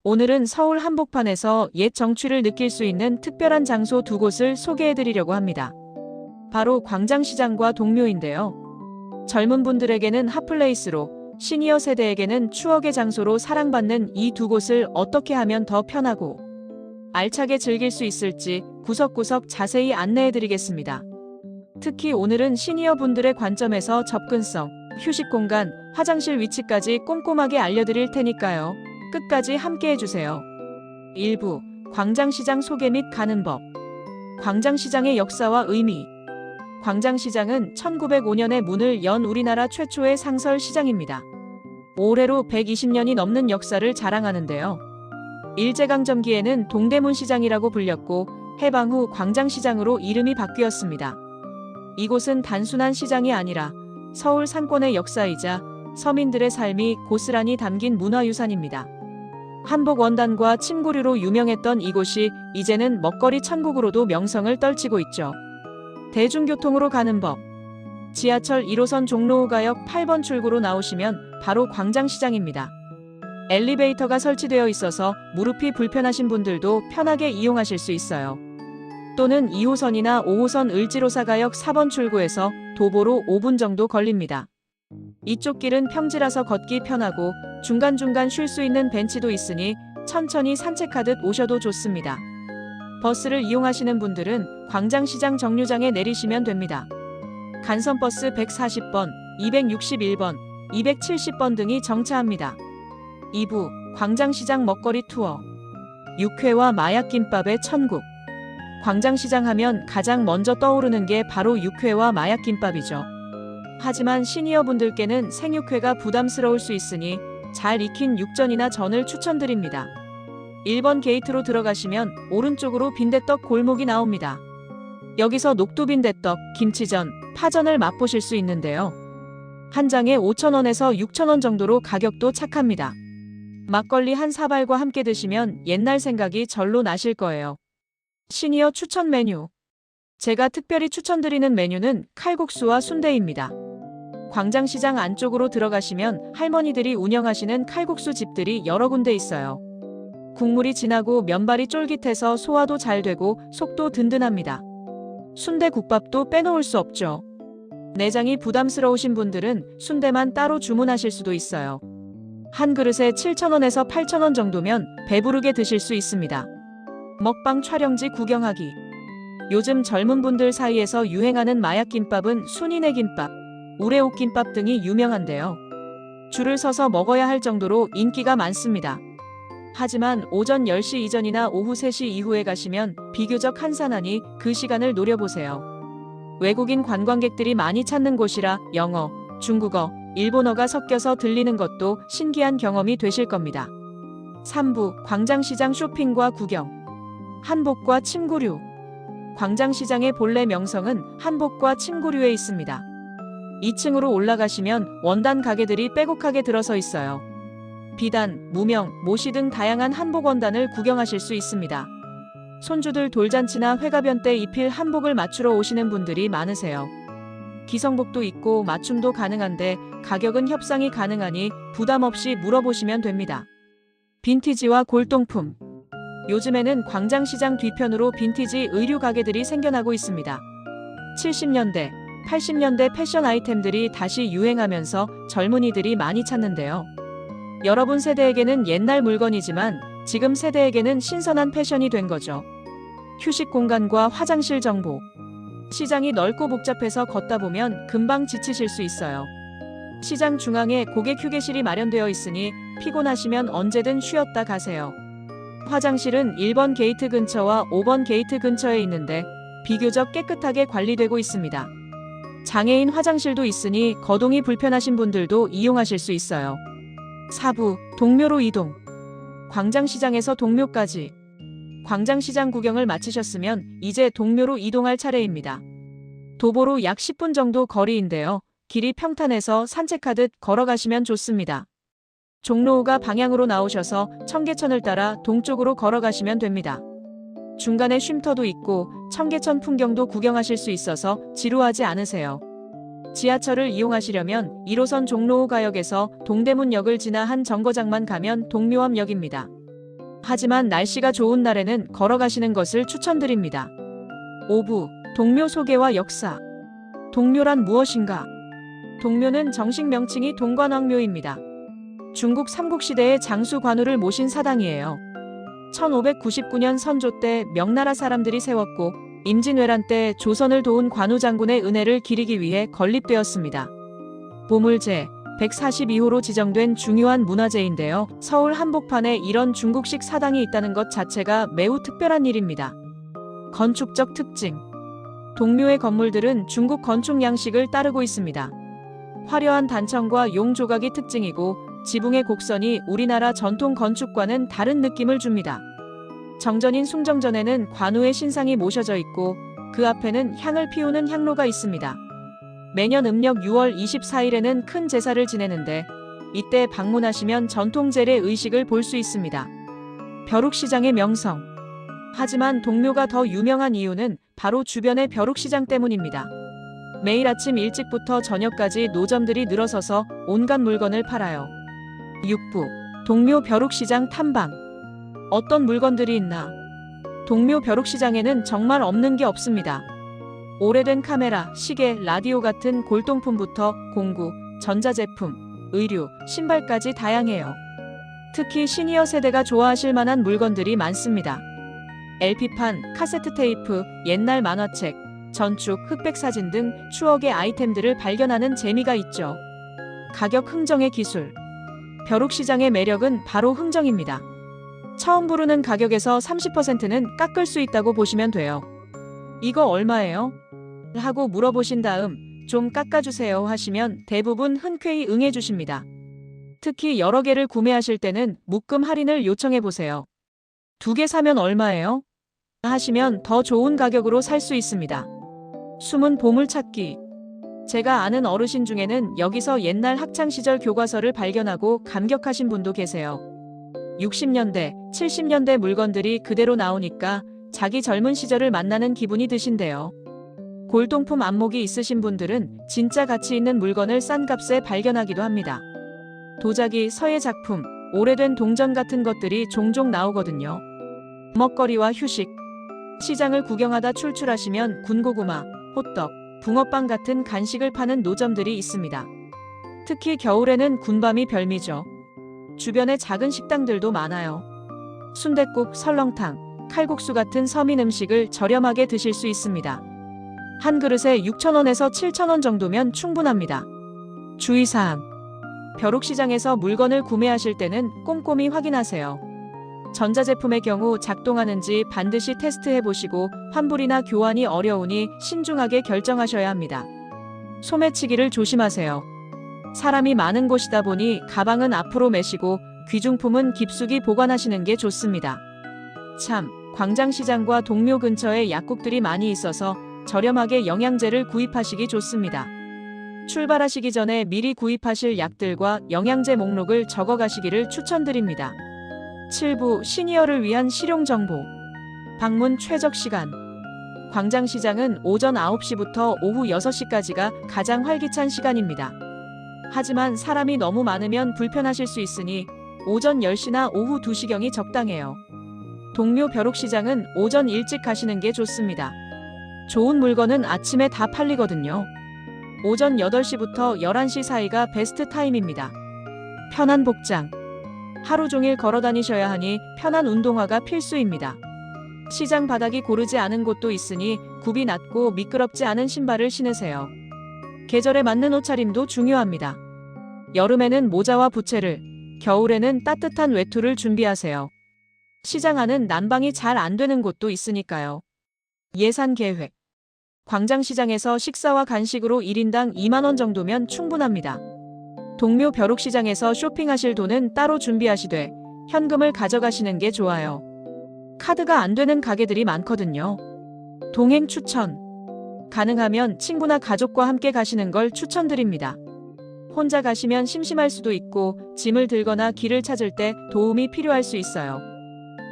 오늘은 서울 한복판에서 옛 정취를 느낄 수 있는 특별한 장소 두 곳을 소개해드리려고 합니다. 바로 광장시장과 동묘인데요. 젊은 분들에게는 핫플레이스로, 시니어 세대에게는 추억의 장소로 사랑받는 이 두 곳을 어떻게 하면 더 편하고 알차게 즐길 수 있을지 구석구석 자세히 안내해드리겠습니다. 특히 오늘은 시니어 분들의 관점에서 접근성, 휴식 공간, 화장실 위치까지 꼼꼼하게 알려드릴 테니까요. 끝까지 함께 해주세요. 1부, 광장시장 소개 및 가는 법. 광장시장의 역사와 의미. 광장시장은 1905년에 문을 연 우리나라 최초의 상설 시장입니다. 올해로 120년이 넘는 역사를 자랑하는데요. 일제강점기에는 동대문시장이라고 불렸고 해방 후 광장시장으로 이름이 바뀌었습니다. 이곳은 단순한 시장이 아니라 서울 상권의 역사이자 서민들의 삶이 고스란히 담긴 문화유산입니다. 한복 원단과 침구류로 유명했던 이곳이 이제는 먹거리 천국으로도 명성을 떨치고 있죠. 대중교통으로 가는 법. 지하철 1호선 종로호가역 8번 출구로 나오시면 바로 광장시장입니다. 엘리베이터가 설치되어 있어서 무릎이 불편하신 분들도 편하게 이용하실 수 있어요. 또는 2호선이나 5호선 을지로사가역 4번 출구에서 도보로 5분 정도 걸립니다. 이쪽 길은 평지라서 걷기 편하고 중간중간 쉴 수 있는 벤치도 있으니 천천히 산책하듯 오셔도 좋습니다. 버스를 이용하시는 분들은 광장시장 정류장에 내리시면 됩니다. 간선버스 140번, 261번, 270번 등이 정차합니다. 2부, 광장시장 먹거리 투어. 육회와 마약김밥의 천국. 광장시장 하면 가장 먼저 떠오르는 게 바로 육회와 마약김밥이죠. 하지만 시니어분들께는 생육회가 부담스러울 수 있으니 잘 익힌 육전이나 전을 추천드립니다. 1번 게이트로 들어가시면 오른쪽으로 빈대떡 골목이 나옵니다. 여기서 녹두빈대떡, 김치전, 파전을 맛보실 수 있는데요. 한 장에 5,000원에서 6,000원 정도로 가격도 착합니다. 막걸리 한 사발과 함께 드시면 옛날 생각이 절로 나실 거예요. 시니어 추천 메뉴. 제가 특별히 추천드리는 메뉴는 칼국수와 순대입니다. 광장시장 안쪽으로 들어가시면 할머니들이 운영하시는 칼국수 집들이 여러 군데 있어요. 국물이 진하고 면발이 쫄깃해서 소화도 잘 되고 속도 든든합니다. 순대국밥도 빼놓을 수 없죠. 내장이 부담스러우신 분들은 순대만 따로 주문하실 수도 있어요. 한 그릇에 7,000원에서 8,000원 정도면 배부르게 드실 수 있습니다. 먹방 촬영지 구경하기. 요즘 젊은 분들 사이에서 유행하는 마약김밥은 순이네 김밥, 우레옥 김밥 등이 유명한데요. 줄을 서서 먹어야 할 정도로 인기가 많습니다. 하지만 오전 10시 이전이나 오후 3시 이후에 가시면 비교적 한산하니 그 시간을 노려보세요. 외국인 관광객들이 많이 찾는 곳이라 영어, 중국어, 일본어가 섞여서 들리는 것도 신기한 경험이 되실 겁니다. 3부, 광장시장 쇼핑과 구경. 한복과 침구류. 광장시장의 본래 명성은 한복과 침구류에 있습니다. 2층으로 올라가시면 원단 가게들이 빼곡하게 들어서 있어요. 비단, 무명, 모시 등 다양한 한복 원단을 구경하실 수 있습니다. 손주들 돌잔치나 회가변 때 입힐 한복을 맞추러 오시는 분들이 많으세요. 기성복도 있고 맞춤도 가능한데 가격은 협상이 가능하니 부담 없이 물어보시면 됩니다. 빈티지와 골동품. 요즘에는 광장시장 뒤편으로 빈티지 의류 가게들이 생겨나고 있습니다. 70년대, 80년대 패션 아이템들이 다시 유행하면서 젊은이들이 많이 찾는데요. 여러분 세대에게는 옛날 물건이지만 지금 세대에게는 신선한 패션이 된 거죠. 휴식 공간과 화장실 정보. 시장이 넓고 복잡해서 걷다 보면 금방 지치실 수 있어요. 시장 중앙에 고객 휴게실이 마련되어 있으니 피곤하시면 언제든 쉬었다 가세요. 화장실은 1번 게이트 근처와 5번 게이트 근처에 있는데 비교적 깨끗하게 관리되고 있습니다. 장애인 화장실도 있으니 거동이 불편하신 분들도 이용하실 수 있어요. 4부, 동묘로 이동. 광장시장에서 동묘까지. 광장시장 구경을 마치셨으면 이제 동묘로 이동할 차례입니다. 도보로 약 10분 정도 거리인데요. 길이 평탄해서 산책하듯 걸어가시면 좋습니다. 종로호가 방향으로 나오셔서 청계천을 따라 동쪽으로 걸어가시면 됩니다. 중간에 쉼터도 있고 청계천 풍경도 구경하실 수 있어서 지루하지 않으세요. 지하철을 이용하시려면 1호선 종로호가역에서 동대문역을 지나 한 정거장만 가면 동묘암역입니다. 하지만 날씨가 좋은 날에는 걸어가시는 것을 추천드립니다. 5부, 동묘 소개와 역사. 동묘란 무엇인가? 동묘는 정식 명칭이 동관왕묘입니다. 중국 삼국시대의 장수 관우를 모신 사당이에요. 1599년 선조 때 명나라 사람들이 세웠고 임진왜란 때 조선을 도운 관우 장군의 은혜를 기리기 위해 건립되었습니다. 보물제 142호로 지정된 중요한 문화재인데요. 서울 한복판에 이런 중국식 사당이 있다는 것 자체가 매우 특별한 일입니다. 건축적 특징. 동묘의 건물들은 중국 건축 양식을 따르고 있습니다. 화려한 단청과 용 조각이 특징이고 지붕의 곡선이 우리나라 전통 건축과는 다른 느낌을 줍니다. 정전인 숭정전에는 관우의 신상이 모셔져 있고 그 앞에는 향을 피우는 향로가 있습니다. 매년 음력 6월 24일에는 큰 제사를 지내는데 이때 방문하시면 전통 재래 의식을 볼 수 있습니다. 벼룩시장의 명성. 하지만 동묘가 더 유명한 이유는 바로 주변의 벼룩시장 때문입니다. 매일 아침 일찍부터 저녁까지 노점들이 늘어서서 온갖 물건을 팔아요. 6부, 동묘 벼룩시장 탐방. 어떤 물건들이 있나? 동묘 벼룩시장에는 정말 없는 게 없습니다. 오래된 카메라, 시계, 라디오 같은 골동품부터 공구, 전자제품, 의류, 신발까지 다양해요. 특히 시니어 세대가 좋아하실 만한 물건들이 많습니다. LP판, 카세트 테이프, 옛날 만화책, 전축, 흑백 사진 등 추억의 아이템들을 발견하는 재미가 있죠. 가격 흥정의 기술. 벼룩시장의 매력은 바로 흥정입니다. 처음 부르는 가격에서 30%는 깎을 수 있다고 보시면 돼요. 이거 얼마예요? 하고 물어보신 다음 좀 깎아주세요 하시면 대부분 흔쾌히 응해주십니다. 특히 여러 개를 구매하실 때는 묶음 할인을 요청해보세요. 2개 사면 얼마예요? 하시면 더 좋은 가격으로 살 수 있습니다. 숨은 보물찾기. 제가 아는 어르신 중에는 여기서 옛날 학창시절 교과서를 발견하고 감격하신 분도 계세요. 60년대, 70년대 물건들이 그대로 나오니까 자기 젊은 시절을 만나는 기분이 드신대요. 골동품 안목이 있으신 분들은 진짜 가치 있는 물건을 싼 값에 발견하기도 합니다. 도자기, 서예 작품, 오래된 동전 같은 것들이 종종 나오거든요. 먹거리와 휴식. 시장을 구경하다 출출하시면 군고구마, 호떡, 붕어빵 같은 간식을 파는 노점들이 있습니다. 특히 겨울에는 군밤이 별미죠. 주변에 작은 식당들도 많아요. 순댓국, 설렁탕, 칼국수 같은 서민 음식을 저렴하게 드실 수 있습니다. 한 그릇에 6,000원에서 7,000원 정도면 충분합니다. 주의사항. 벼룩시장에서 물건을 구매하실 때는 꼼꼼히 확인하세요. 전자제품의 경우 작동하는지 반드시 테스트해보시고 환불이나 교환이 어려우니 신중하게 결정하셔야 합니다. 소매치기를 조심하세요. 사람이 많은 곳이다 보니 가방은 앞으로 메시고 귀중품은 깊숙이 보관하시는 게 좋습니다. 참, 광장시장과 동묘 근처에 약국들이 많이 있어서 저렴하게 영양제를 구입하시기 좋습니다. 출발하시기 전에 미리 구입하실 약들과 영양제 목록을 적어가시기를 추천드립니다. 7부 시니어를 위한 실용정보. 방문 최적 시간. 광장시장은 오전 9시부터 오후 6시까지가 가장 활기찬 시간입니다. 하지만 사람이 너무 많으면 불편하실 수 있으니 오전 10시나 오후 2시경이 적당해요. 동묘 벼룩시장은 오전 일찍 가시는 게 좋습니다. 좋은 물건은 아침에 다 팔리거든요. 오전 8시부터 11시 사이가 베스트 타임입니다. 편한 복장. 하루 종일 걸어 다니셔야 하니 편한 운동화가 필수입니다. 시장 바닥이 고르지 않은 곳도 있으니 굽이 낮고 미끄럽지 않은 신발을 신으세요. 계절에 맞는 옷차림도 중요합니다. 여름에는 모자와 부채를, 겨울에는 따뜻한 외투를 준비하세요. 시장 안은 난방이 잘 안 되는 곳도 있으니까요. 예산 계획. 광장시장에서 식사와 간식으로 1인당 2만 원 정도면 충분합니다. 동묘 벼룩시장에서 쇼핑하실 돈은 따로 준비하시되 현금을 가져가시는 게 좋아요. 카드가 안 되는 가게들이 많거든요. 동행 추천. 가능하면 친구나 가족과 함께 가시는 걸 추천드립니다. 혼자 가시면 심심할 수도 있고 짐을 들거나 길을 찾을 때 도움이 필요할 수 있어요.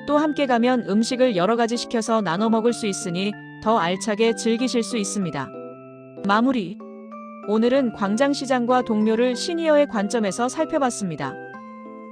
또 함께 가면 음식을 여러 가지 시켜서 나눠 먹을 수 있으니 더 알차게 즐기실 수 있습니다. 마무리. 오늘은 광장시장과 동묘를 시니어의 관점에서 살펴봤습니다.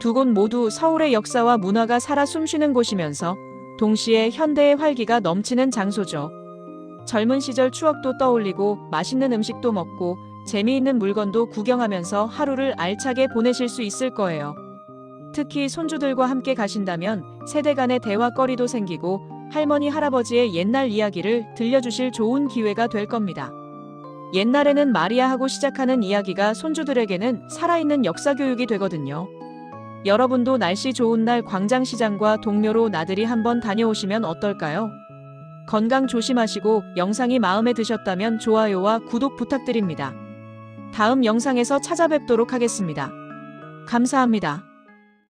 두 곳 모두 서울의 역사와 문화가 살아 숨쉬는 곳이면서 동시에 현대의 활기가 넘치는 장소죠. 젊은 시절 추억도 떠올리고 맛있는 음식도 먹고 재미있는 물건도 구경하면서 하루를 알차게 보내실 수 있을 거예요. 특히 손주들과 함께 가신다면 세대 간의 대화거리도 생기고 할머니, 할아버지의 옛날 이야기를 들려주실 좋은 기회가 될 겁니다. 옛날에는 마리아 하고 시작하는 이야기가 손주들에게는 살아있는 역사 교육이 되거든요. 여러분도 날씨 좋은 날 광장시장과 동묘로 나들이 한번 다녀오시면 어떨까요? 건강 조심하시고 영상이 마음에 드셨다면 좋아요와 구독 부탁드립니다. 다음 영상에서 찾아뵙도록 하겠습니다. 감사합니다.